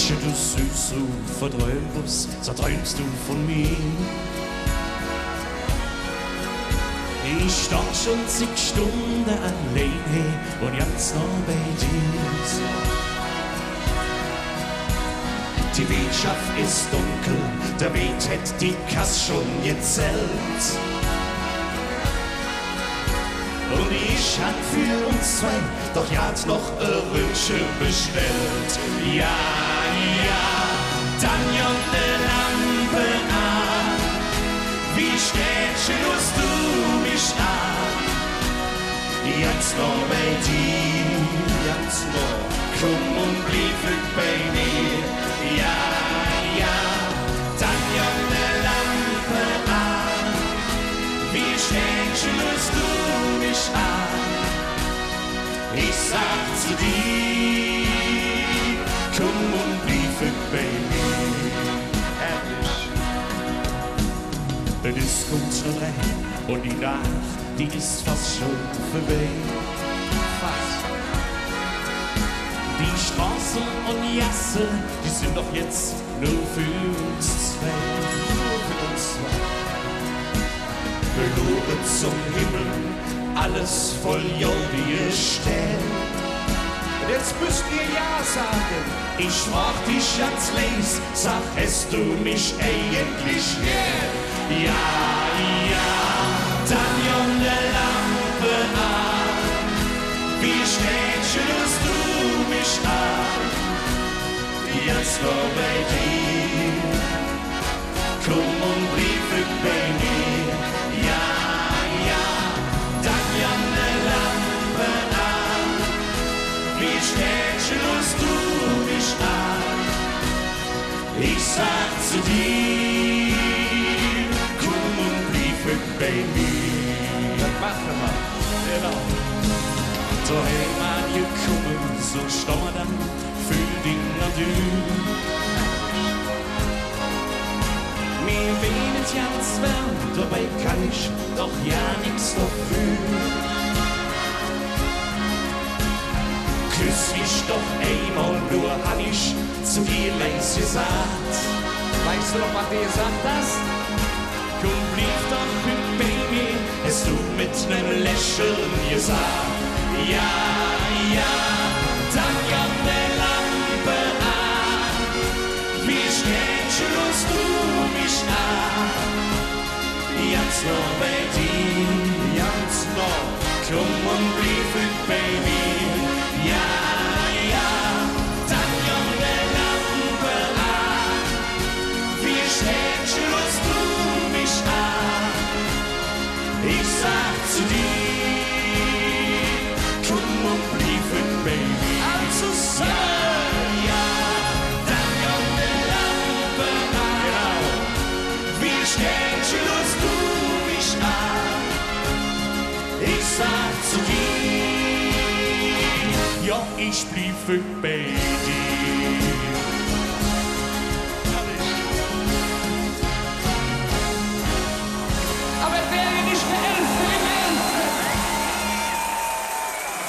Mädchen, du süß, du verträumst, so träumst du von mir. Ich stand schon zig Stunden alleine und jetzt noch bei dir. Die Wirtschaft ist dunkel, der Wind hat die Kasse schon gezählt. Und ich hab für uns zwei doch jetzt noch ein Wünsche bestellt. Ja, ja, dann jonne Lampe an. Wie Städtchen hast du mich an? Jetzt noch bei dir, jetzt noch. Komm und blieb bei mir. Ja, ja, dann jonne Lampe an. Wie Städtchen hast du mich an? Ich sag zu dir, komm und blieb bei mir. Herrlich. Es ist kurz vor 3 und die Nacht, die ist fast schon vorbei. Fast. Die Straßen und Jasse, die sind doch jetzt nur für uns zwei. Nur für uns zwei. Belogen zum Himmel, alles voll jordige Sterne. Und jetzt müsst ihr ja sagen, ich frag dich ans Leis, sag, hast du mich eigentlich gern? Ja, ja, dann jonne Lampe an. Wie Städtchen hast du mich an? Jetzt nur bei dir, komm und blieb bei mir. Ja, ja, dann jonne Lampe an. Wie Städtchen hast du mich an? Ich sag zu dir, komm und blieb bei mir. Das machen wir, genau. So hey man, ihr kommen, so stammer dann für die Natur. Mir wenet ganz warm, dabei kann ich doch ja nix dafür. Küss mich doch einmal, nur hab ich zu dir längst gesagt. Weißt du noch, was du gesagt hast? Komm, blieb doch mit Baby, hast du mit nem Lächeln gesagt. Ja, ja, dann jonne Lampe an. Wie Städtchen hast du mich an? Jetzt noch bei dir, jetzt noch. Komm und blieb bei mir. Ja, ja, dann jonne Lampe an. Wie Städtchen hast du mich an? Ich sag zu dir, komm und blieb bei mir. Zusammen, ja, dann jonne Lampe an. Wie Städtchen hast du mich an? Ich sag zu dir, ja, ich blieb bei dir.